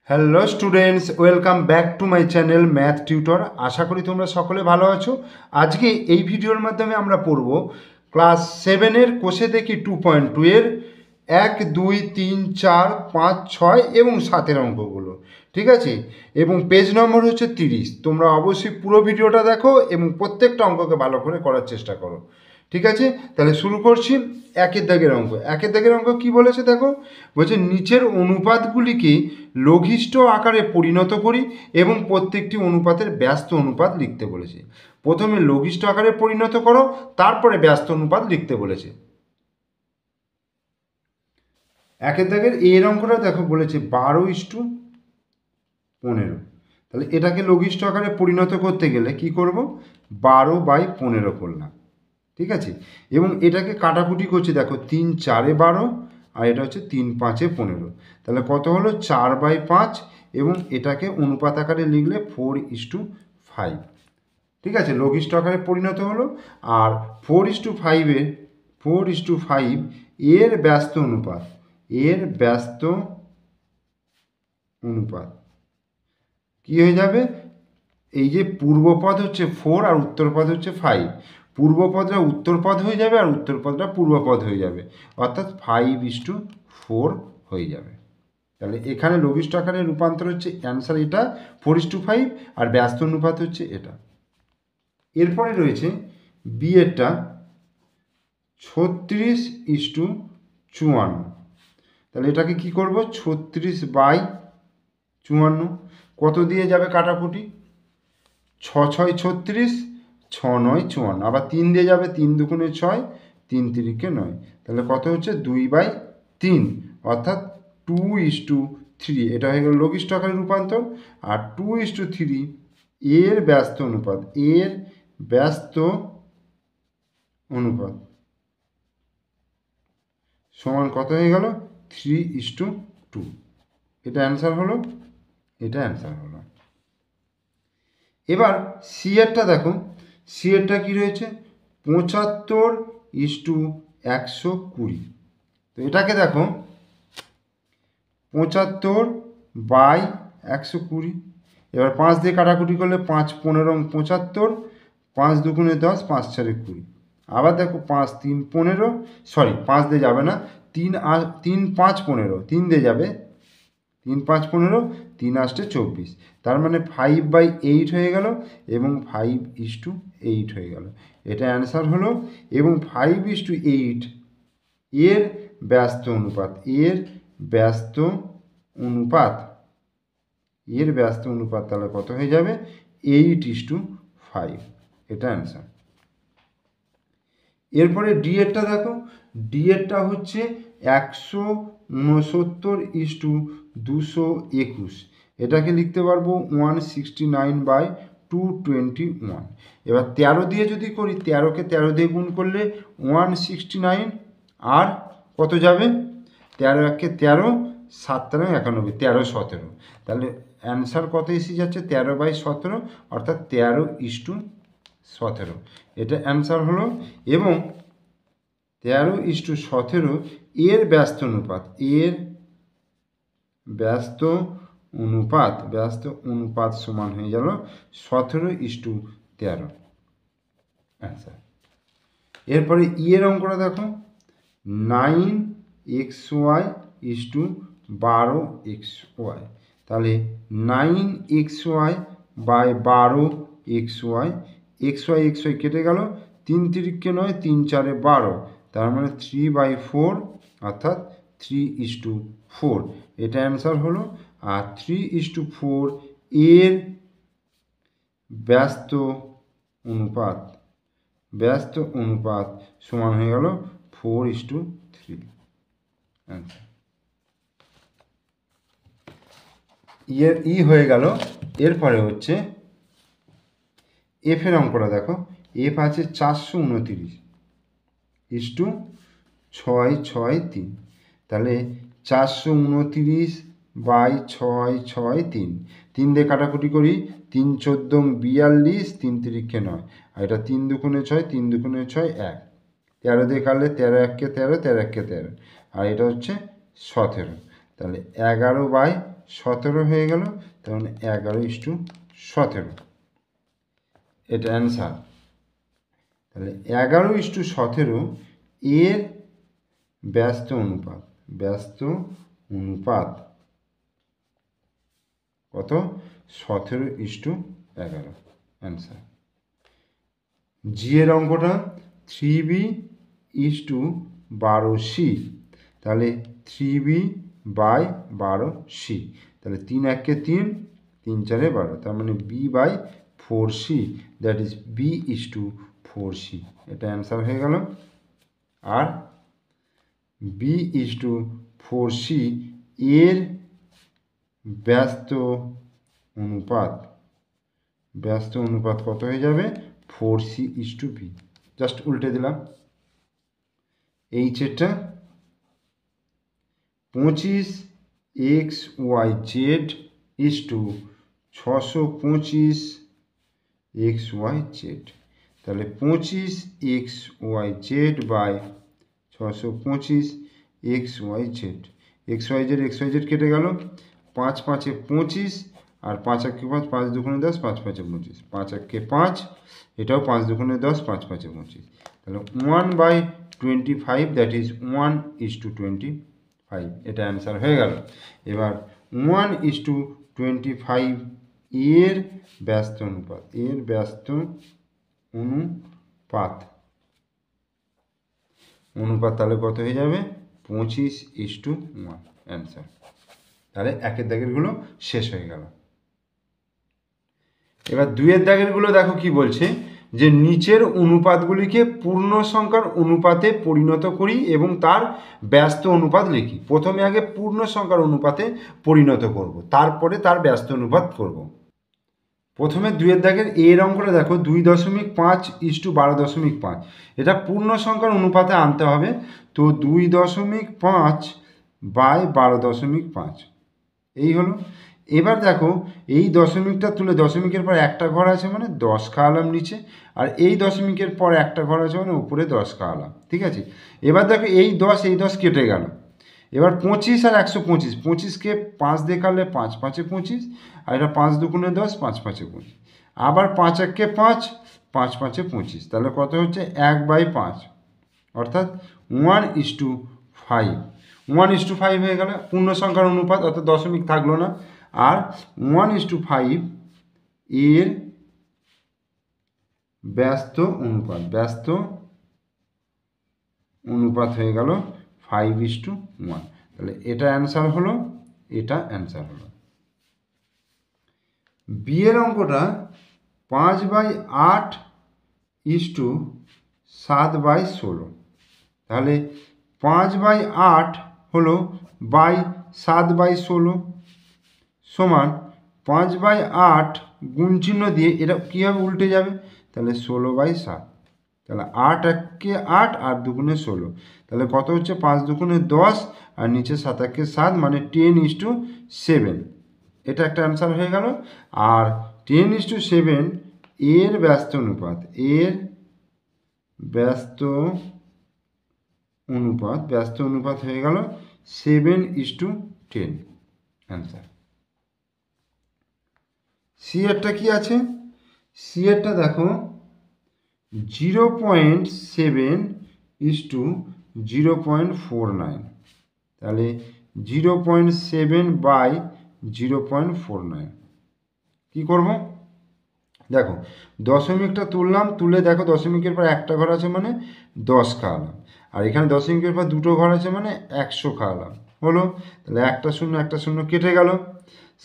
Hello students, welcome back to my channel math tutor. আশা করি তোমরা সকলে ভালো আছো। আজকে এই ভিডিওর মাধ্যমে আমরা পড়ব ক্লাস 7-এর কোষে দেখি 2.2 এর 1, 2, 3, 4, 5, 6 এবং 7-এর অঙ্কগুলো। ঠিক আছে, এবং পেজ নম্বর হচ্ছে 30। তোমরা অবশ্যই পুরো ভিডিওটা দেখো এবং প্রত্যেকটা অঙ্ককে ভালো করে করার চেষ্টা করো। ঠিক আছে, তাহলে শুরু করছি। একের দাগের অঙ্ক কি বলেছে দেখো। বলছে নিচের অনুপাতগুলিকে লঘিষ্ঠ আকারে পরিণত করি এবং প্রত্যেকটি অনুপাতের ব্যস্ত অনুপাত লিখতে বলেছে। প্রথমে লঘিষ্ঠ আকারে পরিণত করো, তারপরে ব্যস্ত অনুপাত লিখতে বলেছে। একের দাগের এর অঙ্কটা দেখো, বলেছে 12:15। তাহলে এটাকে লঘিষ্ঠ আকারে পরিণত করতে গেলে কি করব, 12/15 করলাম। ঠিক আছে, এবং এটাকে কাটাকুটি করছি, দেখো 3 4 12 আর এটা হচ্ছে 3 5 15। তাহলে কত হলো, 4/5, এবং এটাকে অনুপাত আকারে লিখলে 4:5। ঠিক আছে, লঘিষ্ঠ আকারে পরিণত হলো। আর 4:5 এর ব্যস্ত অনুপাত কি হয়ে যাবে, এই যে পূর্বপদ হচ্ছে 4 আর উত্তরপদ হচ্ছে 5, পূর্বপদটা উত্তরপদ হয়ে যাবে আর উত্তরপদটা পূর্বপদ হয়ে যাবে, অর্থাৎ 5:4 হয়ে যাবে। তাহলে এখানে লঘিষ্ঠ আকারে রূপান্তর হচ্ছে অ্যান্সার এটা 4:5, আর ব্যস্ত অনুপাত হচ্ছে এটা। এরপরে রয়েছে বি এরটা 36:54। তাহলে এটাকে কি করব, 36/54। কত দিয়ে যাবে কাটাকুটি, 6 6 36, 6 9 54, আবার 3 দিয়ে যাবে, 3 দুগুণে 6, 3 তিরিকে 9। তাহলে কত হচ্ছে, 2/3, অর্থাৎ 2:3। এটা হয়ে গেল লঘিষ্ঠ আকারে রূপান্তর। আর 2:3 এর ব্যস্ত অনুপাত সমান কত হয়ে গেল, 3:2। এটা অ্যান্সার হলো। এবার সি এরটা দেখো, সি এরটা কী রয়েছে, 75:120। তো এটাকে দেখো 75/120। এবার 5 দিয়ে কাটাকুটি করলে 5 15 75, 5 দুগুণে 10, 5 4 20। আবার দেখো 5 3 15, সরি 5 দিয়ে যাবে না, 3 5 15, 3 দিয়ে যাবে, 3 5 15, 3 8 24। তার মানে 5/8 হয়ে গেল এবং 5:8 হয়ে গেল। এটা অ্যান্সার হলো। এবং 5:8 এর ব্যস্ত অনুপাত তাহলে কত হয়ে যাবে, 8:5। এটা অ্যান্সার। এরপরে ডি এরটা দেখো, ডি এরটা হচ্ছে 169:221। এটাকে লিখতে পারবো 169/221। এবার 13 দিয়ে যদি করি, 13কে 13 দিয়ে গুণ করলে 169, আর কত যাবে, 13 1 13, 7 91, 13 17। তাহলে অ্যান্সার কত এসে যাচ্ছে, 13/17, অর্থাৎ 13:17। এটা অ্যান্সার হলো। এবং 13:17 এর ব্যস্ত অনুপাত সমান হয়ে গেল 17:13। অ্যান্সার। এরপরে ই এর অঙ্কটা দেখো, 9xy:12xy। তাহলে 9xy/12xy, xy কেটে গেল, 3 তিরিকে 9, 3 4 12, তার মানে 3/4, অর্থাৎ 3:4। এটা অ্যান্সার হলো। আর 3:4 এর ব্যস্ত অনুপাত সমান হয়ে গেল 4:3। অ্যান্সার ই হয়ে গেল। এরপরে হচ্ছে এফ এর অঙ্কটা দেখো, এফ আছে 429:663। তাহলে 429/663, 3 দিয়ে কাটাকুটি করি, 3 14 42, 3 তিরিকে 9, আর এটা 3 দুগুণে 6, 3 দুগুণে 6 1, 13 দিয়ে কাটলে 13 1 13, 13 1 13, আর এটা হচ্ছে 17। তাহলে 17 হয়ে গেল, তার মানে 11:17, এটা অ্যান্সার। তাহলে 11:17 এর ব্যস্ত অনুপাত কত? 17:11, অ্যান্সার। জি এর অঙ্কটা 3b/12c, তাহলে 3b/12c, তাহলে 3 1 3, 3 4 12, তার মানে b/4c, দ্যাট ইজ b/4c, এটা অ্যান্সার হয়ে গেল। আর b/4c এর ব্যস্ত অনুপাত কত হয়ে যাবে? 4c/b, জাস্ট উল্টে দিলাম। এইচেরটা 25xyz/625xyz, তাহলে 25xyz/625xyz, xyz কেটে গেল, 5 5 25, আর 5 1 5, 5 2 10, 5 5 25, 5 1 5, এটাও 5 2 10, 5 5 25, তাহলে 1/25, দ্যাট ইজ 1:25, এটা অ্যান্সার হয়ে গেল। এবার 1:25 এর ব্যস্ত অনুপাত তাহলে কত হয়ে যাবে? 25:1, অ্যান্সার। তাহলে একের দাগেরগুলো শেষ হয়ে গেল। এবার দুইয়ের দাগেরগুলো দেখো কি বলছে, যে নিচের অনুপাতগুলিকে পূর্ণ সংখ্যার অনুপাতে পরিণত করি এবং তার ব্যস্ত অনুপাত লিখি। প্রথমে আগে পূর্ণ সংখ্যার অনুপাতে পরিণত করব, তারপরে তার ব্যস্ত অনুপাত করব। প্রথমে দুইয়ের দাগের এর অঙ্কটা দেখো, 2.5:12.5, এটা পূর্ণ সংখ্যার অনুপাতে আনতে হবে। তো 2.5/12.5, এই হলো। এবার দেখো এই দশমিকটা তুলে, দশমিকের পর একটা ঘর আছে মানে 10 খাওয়ালাম নিচে, আর এই দশমিকের পর একটা ঘর আছে মানে উপরে 10 খাওয়ালাম, ঠিক আছে। এবার দেখো এই 10 কেটে গেল। এবার 25 আর 125, 25কে 5 দিয়ে কাটলে 5 5 25, আর এটা 5 2 10, 5 5 25, আবার 5 1 5, 5 5 25, তাহলে কত হচ্ছে? 1/5, অর্থাৎ 1:5, 1:5 হয়ে গেল পূর্ণ সংখ্যার অনুপাত, অর্থাৎ দশমিক থাকলো না। আর 1:5 এর ব্যস্ত অনুপাত হয়ে গেল 5:1, তাহলে এটা অ্যান্সার হলো, এটা অ্যান্সার হলো। বি এর অঙ্কটা 5/8:7/16, তাহলে 5/8 হলো 7/16 সমান 5/8 গুণ চিহ্ন দিয়ে এটা কীভাবে উল্টে যাবে? তাহলে 16/7, তাহলে 8 1 8 আর 2 16, তাহলে কত হচ্ছে? 5 2 10, আর নিচে 7 1 7, মানে 10:7, এটা একটা অ্যান্সার হয়ে গেল। আর 10:7 এর ব্যস্ত অনুপাত হয়ে গেল 7:10, অ্যান্সার। সি এরটা কি আছে? সি এরটা দেখো 0.7:0.49, তাহলে 0.7/0.49 কি করব? দেখো দশমিকটা তুলে দেখো দশমিকের পর একটা ঘর আছে মানে 10 খাওয়ালাম, আর এখানে দশমিকের পর দুটো ঘর আছে মানে 100 খাওয়ালাম, হলো। তাহলে একটা শূন্য কেটে গেল,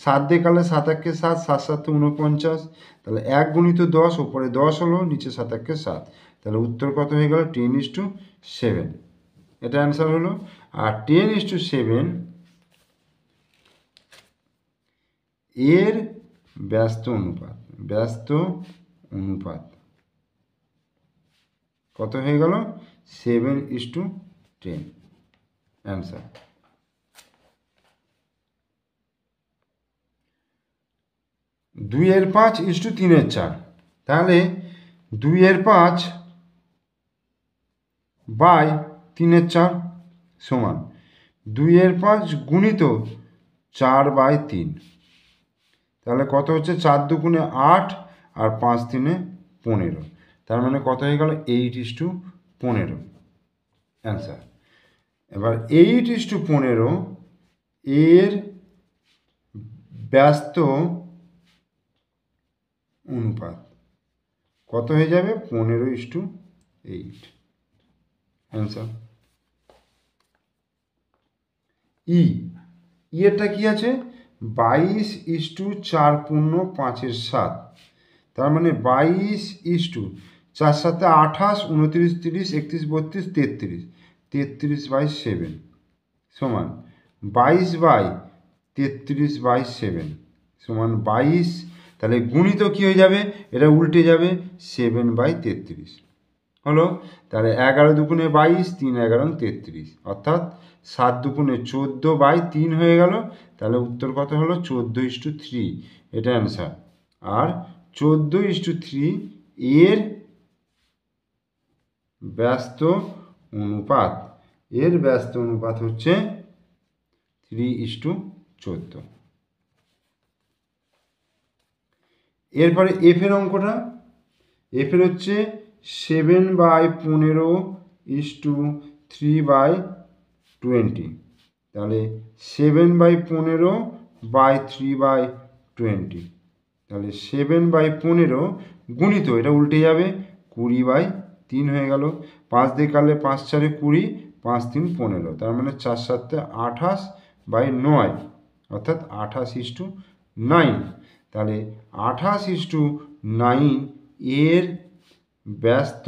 7 দিয়ে কাটলে 7 1 7, 7 7 49, তাহলে 1 × 10, ওপরে 10 হলো, নিচে 7 1 7, তাহলে উত্তর কত হয়ে গেল? 10:7, এটা অ্যান্সার হলো। আর 10:7 এর ব্যস্ত অনুপাত কত হয়ে গেল? 7:10, অ্যান্সার। 2/5:3/4, তাহলে 2/5/3/4 সমান 2/5 গুণিত 4/3। তাহলে কত হচ্ছে 4 দুগুণে 8 আর 5 তিনে 15, তার মানে কত হয়ে গেল 8:15 অ্যান্সার। এবার 8:15 এর ব্যস্ত অনুপাত কত হয়ে যাবে 15:8 অ্যান্সার। এরটা কি আছে 22:4.5/7, তার মানে 22:4 7 28 29 30 31 32 33, 33/7 সমান 22/33/7 সমান 22। তাহলে গুণিত কি হয়ে যাবে, এটা উল্টে যাবে 7/33 হলো। তাহলে 11 দুগুণে 22, 3 11 33, অর্থাৎ 7 দুগুণে 14/3 হয়ে গেল। তাহলে উত্তর কত হলো 14:3, এটা অ্যান্সার। আর 14:3 এর ব্যস্ত অনুপাত, এর ব্যস্ত অনুপাত হচ্ছে 3:14। এরপরে এফ এর অঙ্কটা, এফ এর হচ্ছে 7/15:3/20, তাহলে 7/15/3/20, তাহলে 7/15 গুণিত এটা উল্টে যাবে 20/3 হয়ে গেল। 5 দিয়ে কাটলে 5 4 20, 5 3 15, তার মানে 4 7 28/9, অর্থাৎ 28:9। তাহলে 28:9 এর ব্যস্ত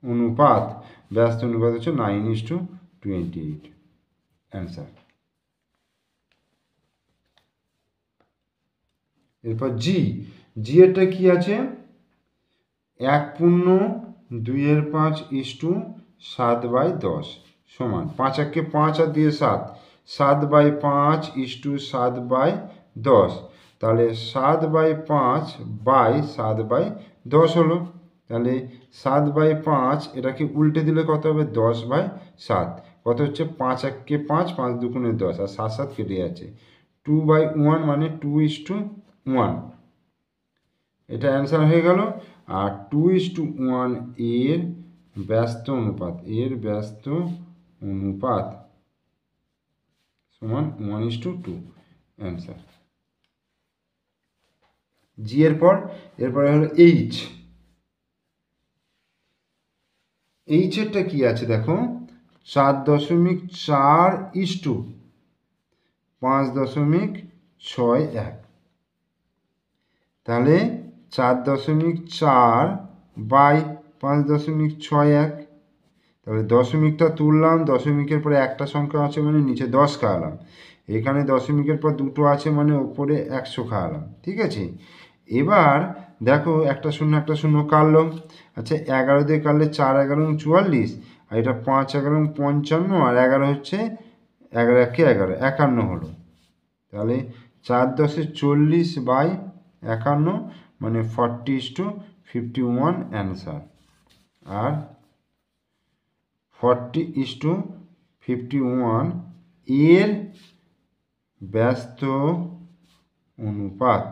অনুপাত, ব্যস্ত অনুপাত হচ্ছে 9:28 অ্যান্সার। এরপর জি এরটা কি আছে 1.2/5:7/10 সমান 5 1 5 আর দিয়ে 7, 7/5:7/10, তাহলে 7/5/7/10 হলো। তাহলে 7/5 এটাকে উল্টে দিলে কত হবে 10/7, কত হচ্ছে 5 1 5, 5 দুগুণে 10 আর 7 7 কেটে যাচ্ছে, 2/1 মানে 2:1, এটা অ্যান্সার হয়ে গেল। আর 2:1 এর ব্যস্ত অনুপাত, এর ব্যস্ত অনুপাত সমান 1:2 অ্যান্সার। জি এরপরে হলো এইচ। এইচেরটা কি আছে দেখো 4.4:5.61, তাহলে 4.4/5.61, তাহলে দশমিকটা তুললাম, দশমিকের পরে একটা সংখ্যা আছে মানে নিচে 10 খাওয়ালাম, এখানে দশমিকের পর দুটো আছে মানে ওপরে 100 খাওয়ালাম, ঠিক আছে। এবার দেখো একটা শূন্য কাটলো, আচ্ছা 11 দিয়ে কাটলে 4 11 44, আর এটা 5 11 55, আর 11 হচ্ছে 11 1 11 51 হলো। তাহলে 4 10 40/51 মানে 40:51 অ্যান্সার। আর 40:51 এর ব্যস্ত অনুপাত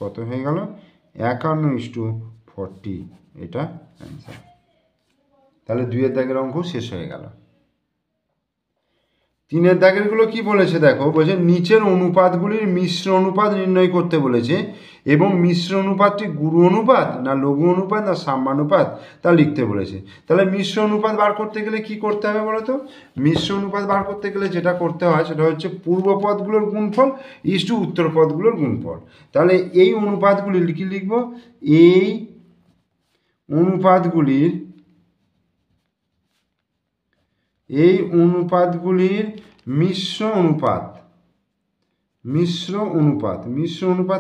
কত হয়ে গেল 51:40, এটা অ্যান্সার। তাহলে 2 দাগের অঙ্ক শেষ হয়ে গেল। 3 দাগেরগুলো কি বলেছে দেখো, বলছে নিচের অনুপাতগুলির মিশ্র অনুপাত নির্ণয় করতে বলেছে এবং মিশ্র অনুপাতটি গুরু অনুপাত না লঘু অনুপাত না সাম্যানুপাত তা লিখতে বলেছে। তাহলে মিশ্র অনুপাত বার করতে গেলে কি করতে হবে বলো তো, মিশ্র অনুপাত বার করতে গেলে যেটা করতে হয় সেটা হচ্ছে পূর্ব পদগুলোর গুণফল ইস্টু উত্তর পদগুলোর গুণফল। তাহলে এই অনুপাতগুলি কি লিখব, এই অনুপাতগুলির মিশ্র অনুপাত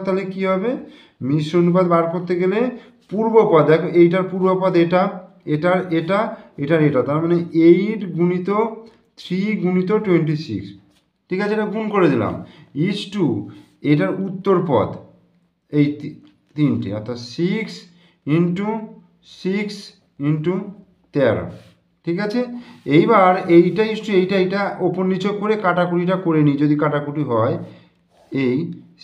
তাহলে কি হবে, মিশ্র অনুপাত বার করতে গেলে পূর্বপদ, দেখো এইটার পূর্বপদ এটা, এটার এটা, এটার এটা, তার মানে 8 গুণিত 3 গুণিত 26, ঠিক আছে, এটা গুণ করে দিলাম, ইস্টু এটার উত্তর পদ এই তিনটে, অর্থাৎ 6 × 6 × 13, ঠিক আছে। এইবার এইটা ইস্টু এইটা ওপর নিচে করে কাটাকুটিটা করে নিই, যদি কাটাকুটি হয়। এই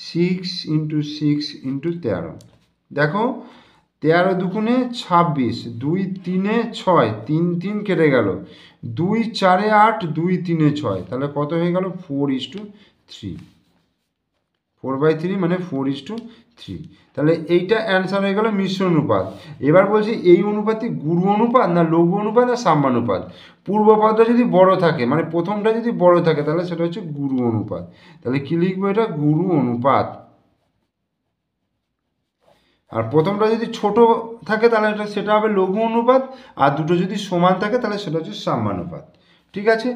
6 × 6 × 13, দেখো 13 দুগুণে 26, 2 3 6, 3 3 কেটে গেল, 2 4 8, 2 3 6, তাহলে কত হয়ে গেল 4:3, 4/3 মানে 4:3। তাহলে এইটা অ্যান্সার হয়ে গেল মিশ্র অনুপাত। এবার বলছি এই অনুপাতটি গুরু অনুপাত না লঘু অনুপাত না সাম্যানুপাত। পূর্বপদটা যদি বড় থাকে, মানে প্রথমটা যদি বড় থাকে, তাহলে সেটা হচ্ছে গুরু অনুপাত। তাহলে কি লিখবো, এটা গুরু অনুপাত। আর প্রথমটা যদি ছোট থাকে তাহলে সেটা হবে লঘু অনুপাত, আর দুটো যদি সমান থাকে তাহলে সেটা হচ্ছে সাম্যানুপাত। ঠিক আছে।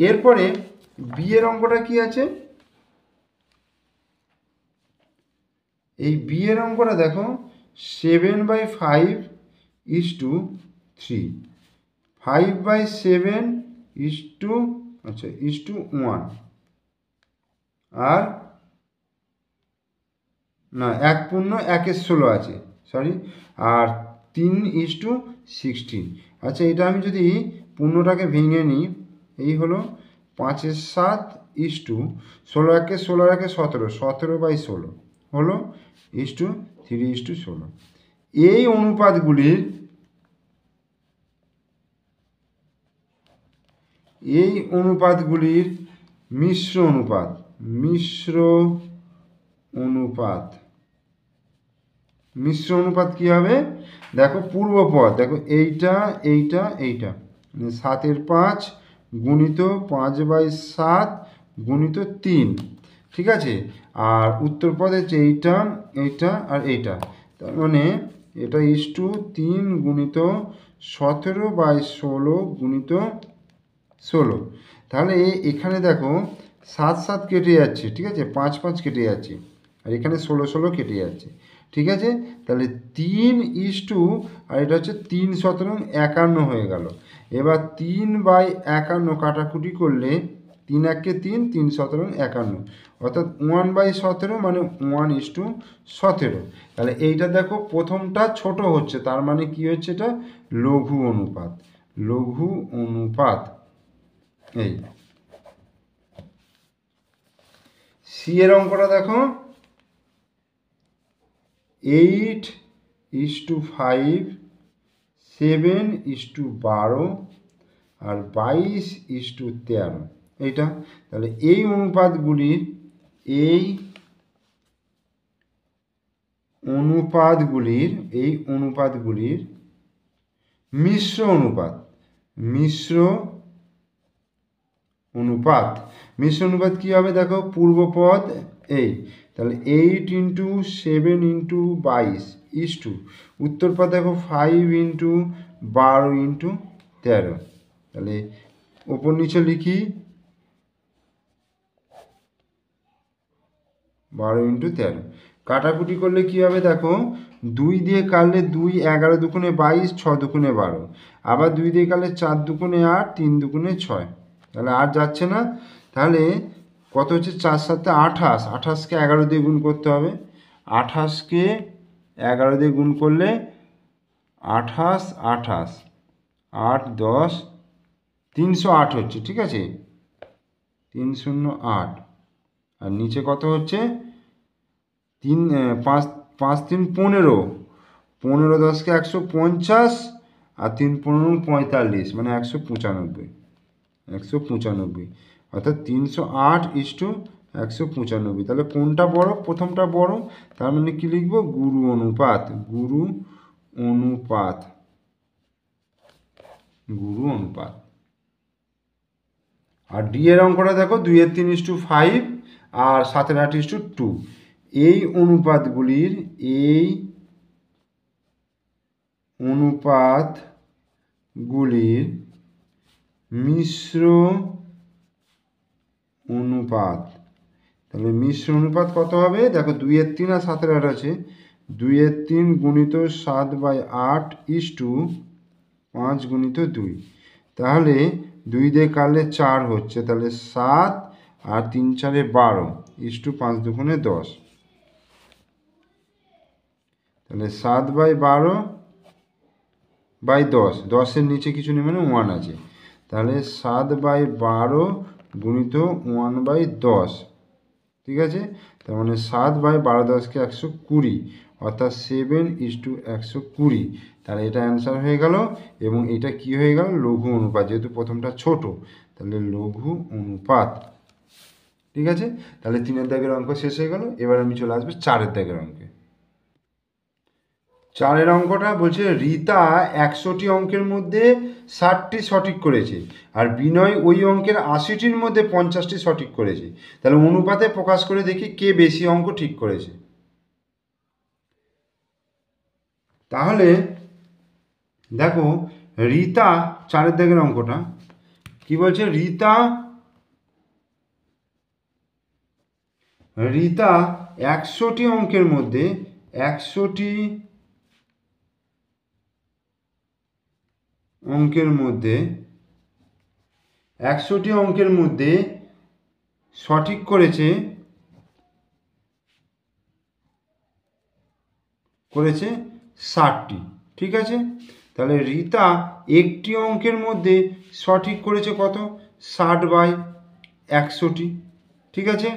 এরপরে বিয়ের অঙ্কটা কি আছে, এই বিয়ের অঙ্কটা দেখো 7/5:3, 5/7 1, আর না 1/1/16 আছে, সরি, আর 3:16। আচ্ছা, এটা আমি যদি পূর্ণটাকে ভেঙে নিই, এই হলো 5/7 16, 1/16 17/16 হলো 3:16। এই অনুপাতগুলির মিশ্র অনুপাত, মিশ্র অনুপাত কি হবে, দেখো পূর্বপদ, দেখো এইটা 7/5 গুণিত 5/7 গুণিত 3, ঠিক আছে। আর উত্তরপদ হচ্ছে এইটা আর এইটা, তার মানে এটা 3 গুণিত 17/16 গুণিত 16। তাহলে এখানে দেখো 7 7 কেটে যাচ্ছে, ঠিক আছে, 5 5 কেটে যাচ্ছে, আর এখানে 16 16 কেটে যাচ্ছে, ঠিক আছে। তাহলে 3 আর এটা হচ্ছে 3 17 51 হয়ে গেল। এবার 3/51 কাটাকুটি করলে 3 1 3, 3 17 51, অর্থাৎ 1/17 মানে 1:17। তাহলে এইটা দেখো প্রথমটা ছোট হচ্ছে, তার মানে কি হচ্ছে, এটা লঘু অনুপাত, লঘু অনুপাত। এই সি এর অঙ্কটা দেখো 8:5, 7:12 আর 22:13, এইটা। তাহলে এই অনুপাতগুলির মিশ্র অনুপাত, মিশ্র অনুপাত কি হবে, দেখো পূর্বপদ এই, তাহলে 8 × 7 × 22 উত্তরপদ দেখো 5 × 12 × 13। তাহলে ওপর নিচে লিখি 12 × 13, কাটাকুটি করলে কি হবে, দেখো 2 দিয়ে কাটলে 2, 11 দুগুণে 22, 6 দুগুণে 12, আবার 2 দিয়ে কাটলে 4 দুগুণে 8, 3 দুগুণে 6, তাহলে আর যাচ্ছে না। তাহলে কত হচ্ছে, 4 7 28, 28কে 11 দিয়ে গুণ করতে হবে, 28কে 11 দিয়ে গুণ করলে 28 28, 8 10, 308 হচ্ছে, ঠিক আছে, 308। আর নিচে কত হচ্ছে, 5 5 3 15, 15 10কে 150, আর 3 15 45, মানে 195, অর্থাৎ 308:195। তাহলে কোনটা বড়, প্রথমটা বড়, তার মানে কি লিখবো, গুরু অনুপাত, গুরু অনুপাত। আর ডি এর অঙ্কটা দেখো 2/3:5 আর 7/8:2, এই অনুপাতগুলির মিশ্র অনুপাত। তাহলে মিশ্র অনুপাত কত হবে, দেখো 2/3 আর 7/8 আছে, 2/3 গুণিত 7/8 5 গুণিত 2, তাহলে 2 দিয়ে কাটলে 4 হচ্ছে, তাহলে 7 আর 3 4 12 5 দুগুণে 10, তাহলে 7/12 বাই 10, 10-এর নিচে কিছু নেই মানে 1 আছে, তাহলে 7/12 গুণিত 1/10, ঠিক আছে। তার মানে 7/12 = 120, অর্থাৎ 7:120। তাহলে এটা অ্যান্সার হয়ে গেল। এবং এটা কি হয়ে গেল? লঘু অনুপাত, যেহেতু প্রথমটা ছোট, তাহলে লঘু অনুপাত, ঠিক আছে। তাহলে 3-এর দাগের অঙ্ক শেষ হয়ে গেল। এবার আমি চলে আসবে 4-এর দাগের অঙ্কে। 4-এর অঙ্কটা বলছে রীতা 100টি অঙ্কের মধ্যে 60টি সঠিক করেছে, আর বিনয় ওই অঙ্কের 80টির মধ্যে 50টি সঠিক করেছে। তাহলে অনুপাতে প্রকাশ করে দেখি কে বেশি অঙ্ক ঠিক করেছে। তাহলে দেখো রীতা 4-এর দাগের অঙ্কটা কি বলছে, রীতা 100টি অঙ্কের মধ্যে 100টি অঙ্কের মধ্যে 100টি অঙ্কের মধ্যে সঠিক করেছে 60টি, ঠিক আছে। তাহলে রীতা একটি অঙ্কের মধ্যে সঠিক করেছে কত? 60/100টি, ঠিক আছে।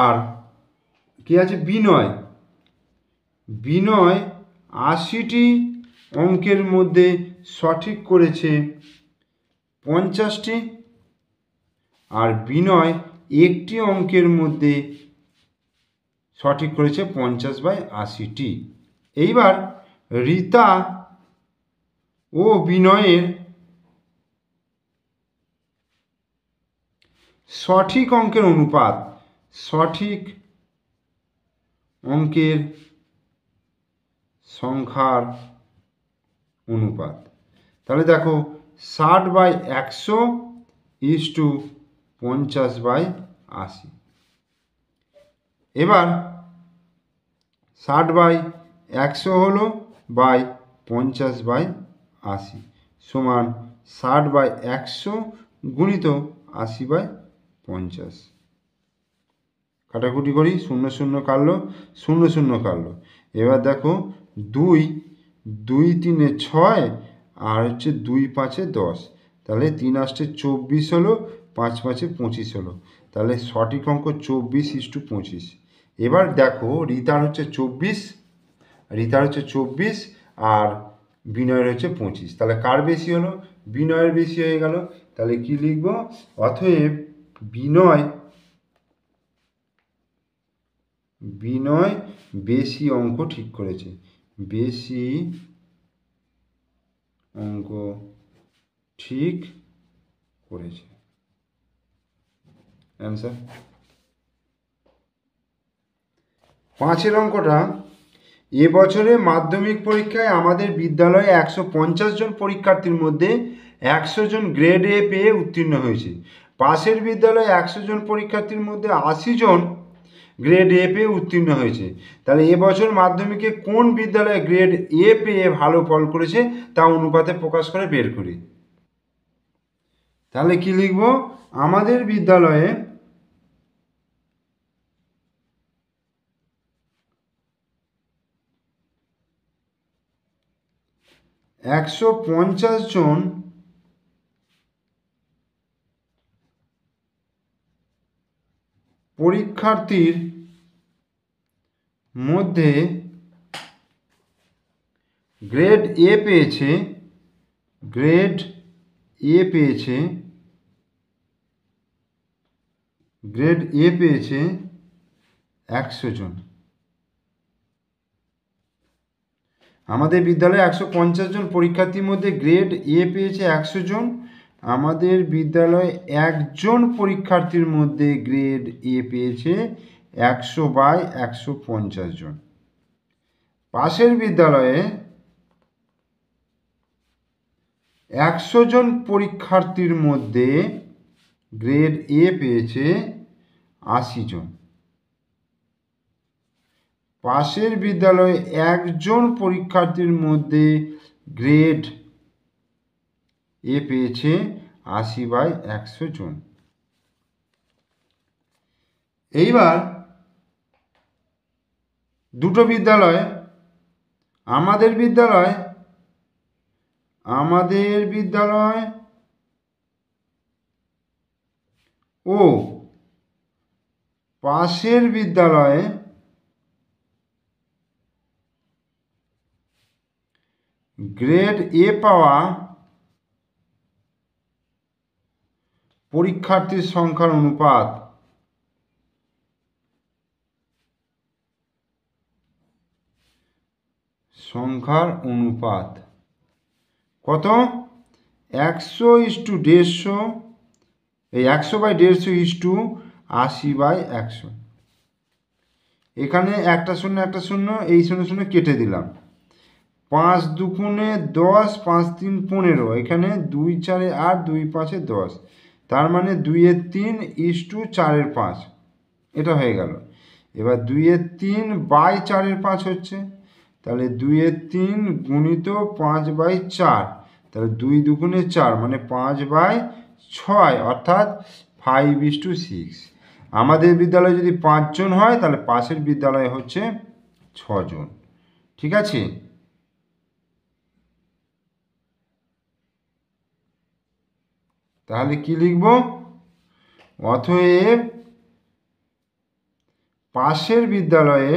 আর কি আছে? বিনয় 80টি অঙ্কের মধ্যে সঠিক করেছে 50টি, আর বিনয় একটি অঙ্কের মধ্যে সঠিক করেছে 50/80টি। এইবার রীতা ও বিনয়ের সঠিক অঙ্কের অনুপাত, সঠিক অঙ্কের সংখ্যার অনুপাত। তাহলে দেখো 60/100 = 50/80। এবার 60/100 হলো বাই 50/80 সমান 60/100 গুণিত 80/50। কাটাকুটি করি, 0 0 কাটলো, 0 0 কাটলো। এবার দেখো 2 2 3 6 আর হচ্ছে 2 5 10, তাহলে 3 8 24 হলো, 5 5 25 হলো। তাহলে সঠিক অঙ্ক 24:25। এবার দেখো রীতার হচ্ছে 24 আর বিনয়ের হচ্ছে 25, তাহলে কার বেশি হলো? বিনয়ের বেশি হয়ে গেল। তাহলে কি লিখব? অতএব বিনয় বেশি অঙ্ক ঠিক করেছে, বেশি অঙ্ক ঠিক করেছে, অ্যান্সার। 5-এর অঙ্কটা, এবছরে মাধ্যমিক পরীক্ষায় আমাদের বিদ্যালয়ে 150 জন পরীক্ষার্থীর মধ্যে 100 জন গ্রেড এ পেয়ে উত্তীর্ণ হয়েছে। পাশের বিদ্যালয়ে 100 জন পরীক্ষার্থীর মধ্যে 80 জন গ্রেড এ পেয়ে উত্তীর্ণ হয়েছে। তাহলে এবছর মাধ্যমিকে কোন বিদ্যালয়ে গ্রেড এ পেয়ে ভালো ফল করেছে তা অনুপাতে প্রকাশ করে বের করি। তাহলে কি লিখব? আমাদের বিদ্যালয়ে 150 জন পরীক্ষার্থীর মধ্যে গ্রেড এ পেয়েছে 100 জন। আমাদের বিদ্যালয়ে 150 জন পরীক্ষার্থীর মধ্যে গ্রেড এ পেয়েছে 100 জন। আমাদের বিদ্যালয়ে একজন পরীক্ষার্থীর মধ্যে গ্রেড এ পেয়েছে 100/150 জন। পাশের বিদ্যালয়ে 100 জন পরীক্ষার্থীর মধ্যে গ্রেড এ পেয়েছে 80 জন। পাশের বিদ্যালয়ে একজন পরীক্ষার্থীর মধ্যে গ্রেড এ পেয়েছে 80/100 জন। এইবার দুটো বিদ্যালয়, আমাদের বিদ্যালয় আমাদের বিদ্যালয় ও পাশের বিদ্যালয়ে গ্রেড এ পাওয়া পরীক্ষার্থীর সংখ্যার অনুপাত কত? 100:150, এই 100/150 = 80/100। এখানে একটা শূন্য একটা শূন্য, এই শূন্য শূন্য কেটে দিলাম। 5 দুগুণে 10, 5 3 15, এখানে 2 4 8, 2 5 10, তার মানে 2/3:4/5, এটা হয়ে গেল। এবার 2/3/4/5 হচ্ছে, তাহলে 2/3 গুণিত 5/4, তাহলে 2 দুগুণে 4 মানে 5/6, অর্থাৎ 5:6। আমাদের বিদ্যালয়ে যদি 5 জন হয় তাহলে পাশের বিদ্যালয়ে হচ্ছে 6 জন। ঠিক আছে? তাহলে কি লিখব? অতএব পাশের বিদ্যালয়ে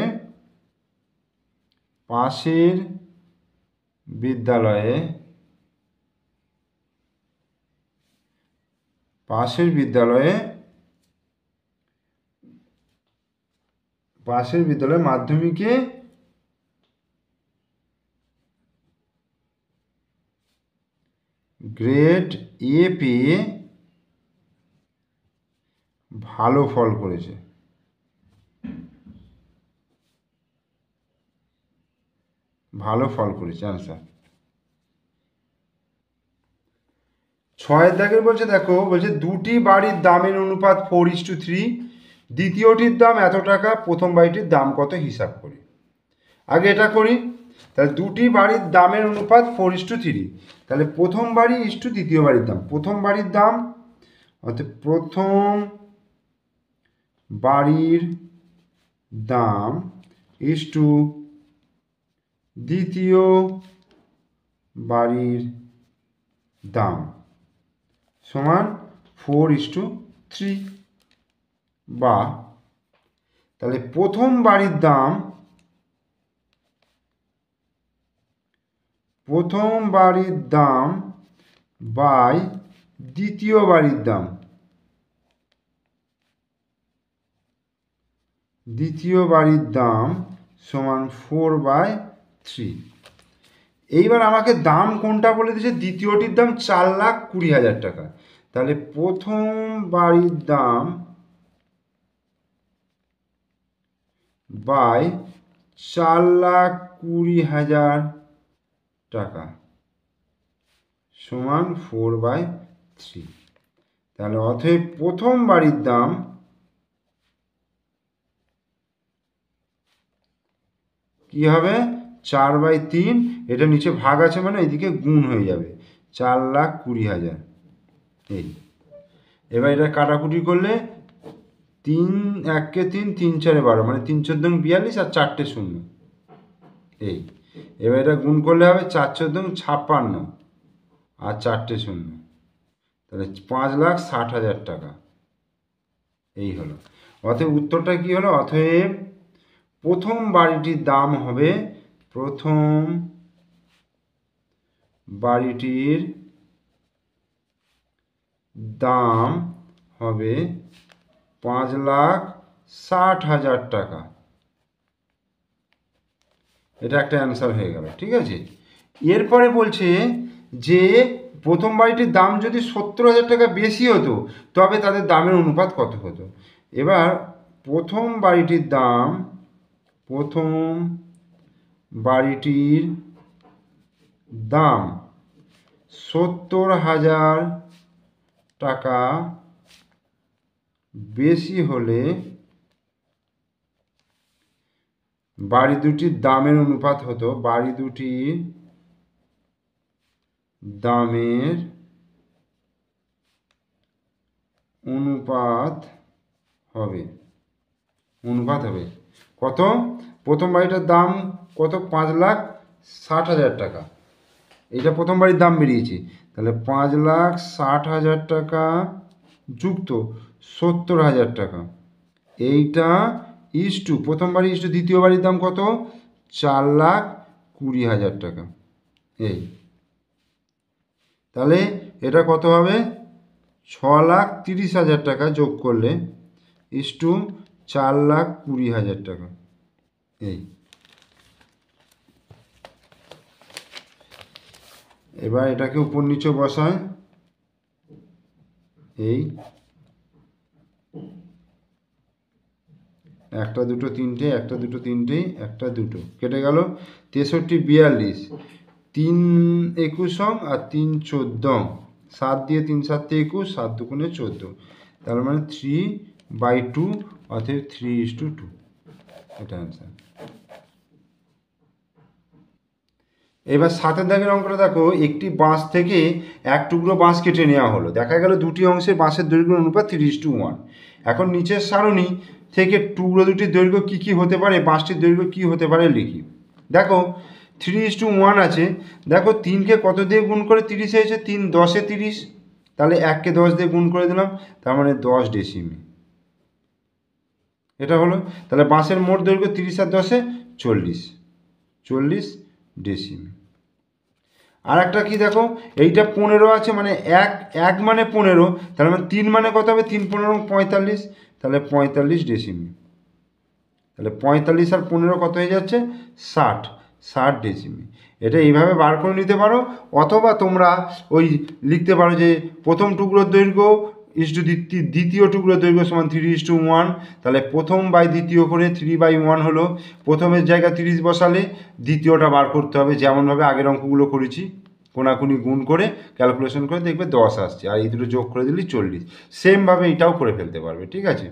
মাধ্যমিকে গ্রেড এ পেয়ে ভালো ফল করেছে। আনসার 6 দাগের বলছে, দেখো বলছে দুটি বাড়ির দামের অনুপাত 4:3, দ্বিতীয়টির দাম এত টাকা, প্রথম বাড়িটির দাম কত হিসাব করি। আগে এটা করি। তাহলে দুটি বাড়ির দামের অনুপাত 4:3, তাহলে প্রথম বাড়ি ইস্টু দ্বিতীয় বাড়ির দাম। প্রথম বাড়ির দাম অর্থাৎ প্রথম বাড়ির দাম ইস্টু দ্বিতীয় বাড়ির দাম সমান 4:3, বা তাহলে প্রথম বাড়ির দাম বাই দ্বিতীয় বাড়ির দাম সমান 4/3। এইবার আমাকে দাম কোনটা বলে দিয়েছে? দ্বিতীয়টির দাম 4,20,000 টাকা। তাহলে প্রথম বাড়ির দাম বাই 4,20,000 টাকা সমান 4/3। তাহলে অতএব প্রথম বাড়ির দাম কি হবে? 4/3, এটা নিচে ভাগ আছে মানে এদিকে গুণ হয়ে যাবে, 4,20,000। এই এবার এটা কাটাকুটি করলে 3 1 3, 3 4 12, মানে 3 14 42 আর 4টে শূন্য। এই এবার এটা গুণ করলে হবে 4 14 56 আর 4টে শূন্য, তাহলে 5,60,000 টাকা। এই হলো। অতএব উত্তরটা কি হলো? অতএব প্রথম বাড়িটির দাম হবে 5,60,000 টাকা। এটা একটা অ্যান্সার হয়ে গেল। ঠিক আছে? এরপরে বলছে যে প্রথম বাড়িটির দাম যদি 70,000 টাকা বেশি হতো তবে তাদের দামের অনুপাত কত হতো। এবার প্রথম বাড়িটির দাম 70,000 টাকা বেশি হলে বাড়ি দুটির দামের অনুপাত হতো, অনুপাত হবে কত? প্রথম বাড়িটার দাম কত? 5,60,000 টাকা। এইটা প্রথম বাড়ির দাম বেরিয়েছে, তাহলে 5,60,000 টাকা যুক্ত 70,000 টাকা, এইটা ইস্টু প্রথম বাড়ি ইস্টু দ্বিতীয় বাড়ির দাম কত, 4,20,000 টাকা। এই তাহলে এটা কত হবে, 6,30,000 টাকা যোগ করলে ইস্টু 4,20,000 টাকা। এই এবার এটাকে উপর নিচে বসায়, এই একটা দুটো তিনটে, একটা দুটো তিনটে, একটা দুটো কেটে গেল, 63 42, 3 21 আর 3 14, 7 দিয়ে 3 7 21, 7 দুগুণে 14, তার মানে 3/2 অর্থাৎ 3:2, এটা অ্যান্সার। এবার 7 দাগের অঙ্কটা দেখো, একটি বাঁশ থেকে এক টুকরো বাঁশ কেটে নেওয়া হলো, দেখা গেল দুটি অংশের বাঁশের দৈর্ঘ্য অনুপাত 3:1। এখন নিচের সারণী থেকে টুকরো দুটির দৈর্ঘ্য কী কী হতে পারে, বাঁশটির দৈর্ঘ্য কী হতে পারে লিখি। দেখো 3:1 আছে, দেখো 3কে কত দিয়ে গুণ করে 30 হয়েছে, 3 10-এ 30, তাহলে 1কে 10 দিয়ে গুণ করে দিলাম, তার মানে 10 ডেসিমি, এটা হলো। তাহলে বাঁশের মোট দৈর্ঘ্য 30 আর 10-এ 40 ডেসিমি। আর একটা কি দেখো, এইটা 15 আছে, মানে এক মানে 15, তাহলে মানে 3 মানে কত হবে, 3 15 45, তাহলে 45 ডেসিমি, তাহলে 45 আর 15 কত হয়ে যাচ্ছে, 60 ডেসিমি। এটা এইভাবে বার করে নিতে পারো, অথবা তোমরা ওই লিখতে পারো যে প্রথম টুকরোর দৈর্ঘ্য ইস্টু দ্বিতীয় টুকরোর দৈর্ঘ্য সমান 3:1, তাহলে প্রথম বাই দ্বিতীয় করে 3/1 হলো, প্রথমের জায়গায় 30 বসালে দ্বিতীয়টা বার করতে হবে, যেমনভাবে আগের অঙ্কগুলো করেছি, কোনাকুনি গুণ করে ক্যালকুলেশন করে দেখবে 10 আসছে, আর এই দুটো যোগ করে দিলেই 40। সেমভাবে এটাও করে ফেলতে পারবে, ঠিক আছে।